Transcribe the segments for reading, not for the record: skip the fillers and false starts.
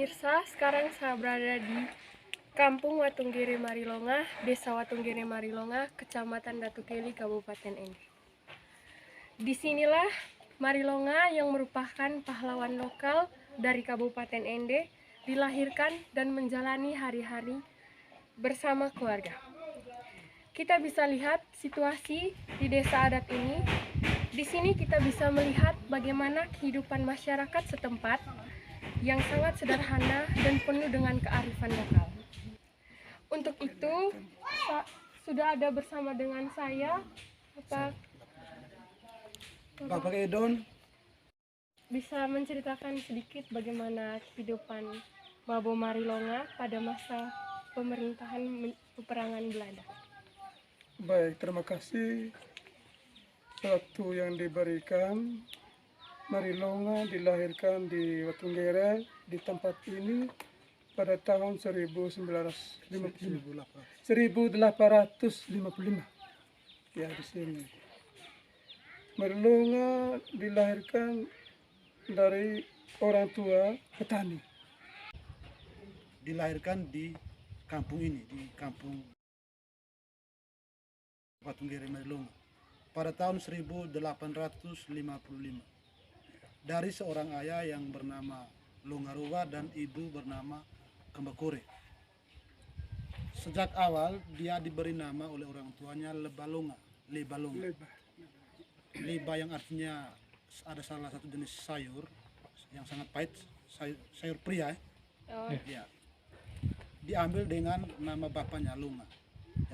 Pemirsa, sekarang saya berada di Kampung Watunggiri Marilonga, Desa Watunggiri Marilonga, Kecamatan Datukeli, Kabupaten Ende. Disinilah Marilonga yang merupakan pahlawan lokal dari Kabupaten Ende dilahirkan dan menjalani hari-hari bersama keluarga. Kita bisa lihat situasi di desa adat ini. Di sini kita bisa melihat bagaimana kehidupan masyarakat setempat yang sangat sederhana dan penuh dengan kearifan lokal. Untuk itu, sudah ada bersama dengan saya Bapak Edon. Bisa menceritakan sedikit bagaimana kehidupan Babo Marilonga pada masa pemerintahan peperangan Belanda. Baik, terima kasih. Waktu yang diberikan, Marilonga dilahirkan di Watunggere di tempat ini pada tahun 1855. Ya, di sini. Marilonga dilahirkan dari orang tua petani. Dilahirkan di kampung ini, di kampung Watunggiri Marilonga pada tahun 1855 dari seorang ayah yang bernama Longaruwa dan ibu bernama Kambakore. Sejak awal dia diberi nama oleh orang tuanya Lebalonga, Lebalonga. Leba yang artinya ada salah satu jenis sayur yang sangat pahit, sayur pria. Ya. Diambil dengan nama bapaknya Longa,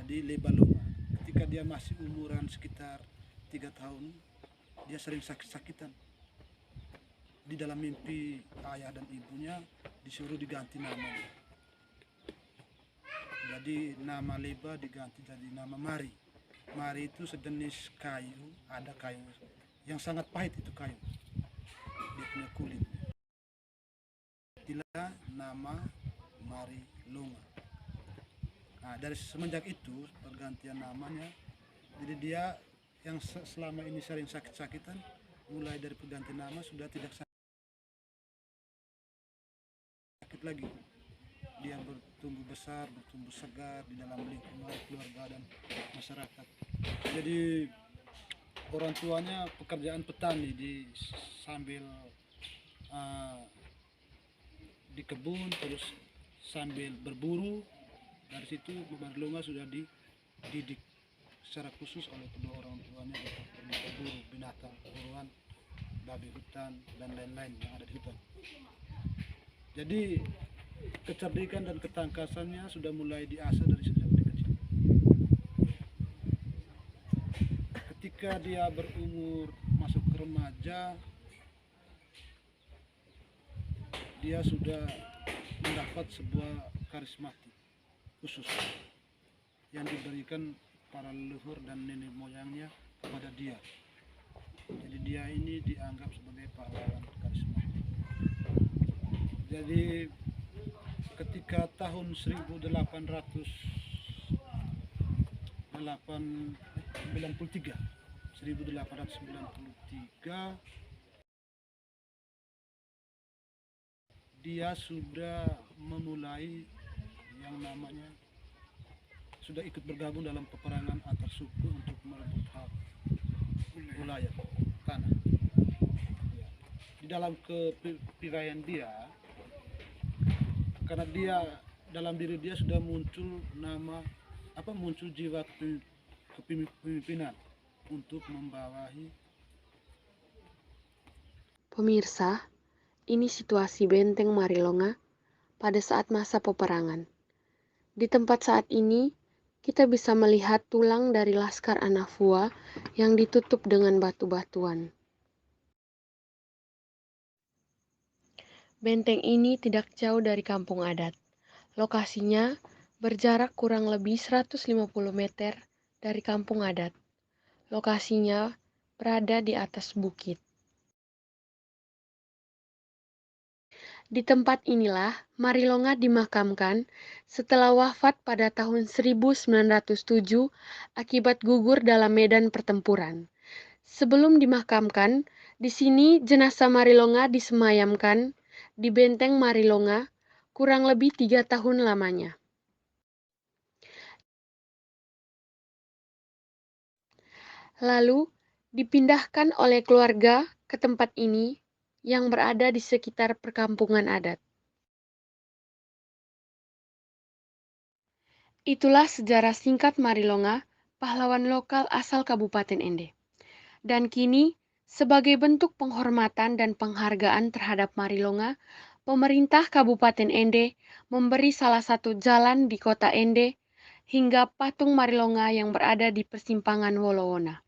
jadi Lebalonga. Ketika dia masih umuran sekitar 3 tahun, dia sering sakit-sakitan. Di dalam mimpi ayah dan ibunya disuruh diganti namanya. Jadi nama Leba diganti jadi nama Mari. Mari itu sejenis kayu, ada kayu yang sangat pahit, itu kayu. Dia punya kulit. Itulah nama Marilonga. Nah, dari semenjak itu pergantian namanya, jadi dia yang selama ini sering sakit-sakitan, mulai dari pergantian nama sudah tidak sakit lagi. Dia bertumbuh besar, bertumbuh segar di dalam lingkungan keluarga dan masyarakat. Jadi orang tuanya pekerjaan petani sambil di kebun, terus sambil berburu. Dari situ Marilonga sudah dididik secara khusus oleh kedua orang tuanya untuk berburu binatang buruan, babi hutan dan lain-lain yang ada di hutan. Jadi kecerdikan dan ketangkasannya sudah mulai diasah dari sejak dia kecil. Ketika dia berumur masuk ke remaja, dia sudah mendapat sebuah karismatik khusus yang diberikan para leluhur dan nenek moyangnya kepada dia. Jadi dia ini dianggap sebagai pahlawan karismatik. Jadi ketika tahun 1893 dia sudah memulai yang namanya sudah ikut bergabung dalam peperangan antar suku untuk merebut hak wilayah tanah. Di dalam kepiraian dia, karena dia dalam diri dia sudah muncul muncul jiwa kepemimpinan untuk membawahi. Pemirsa, ini situasi benteng Marilonga pada saat masa peperangan. Di tempat saat ini, kita bisa melihat tulang dari Laskar Anafua yang ditutup dengan batu-batuan. Benteng ini tidak jauh dari kampung adat. Lokasinya berjarak kurang lebih 150 meter dari kampung adat. Lokasinya berada di atas bukit. Di tempat inilah Marilonga dimakamkan setelah wafat pada tahun 1907 akibat gugur dalam medan pertempuran. Sebelum dimakamkan, di sini jenazah Marilonga disemayamkan di benteng Marilonga kurang lebih 3 tahun lamanya. Lalu dipindahkan oleh keluarga ke tempat ini yang berada di sekitar perkampungan adat. Itulah sejarah singkat Marilonga, pahlawan lokal asal Kabupaten Ende. Dan kini, sebagai bentuk penghormatan dan penghargaan terhadap Marilonga, pemerintah Kabupaten Ende memberi salah satu jalan di kota Ende hingga patung Marilonga yang berada di persimpangan Wolowona.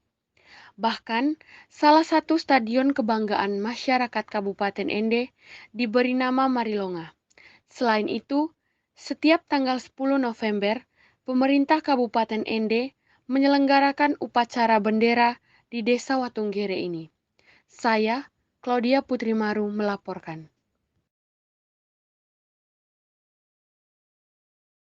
Bahkan, salah satu stadion kebanggaan masyarakat Kabupaten Ende diberi nama Marilonga. Selain itu, setiap tanggal 10 November, pemerintah Kabupaten Ende menyelenggarakan upacara bendera di Desa Watunggere ini. Saya, Claudia Putri Maru, melaporkan.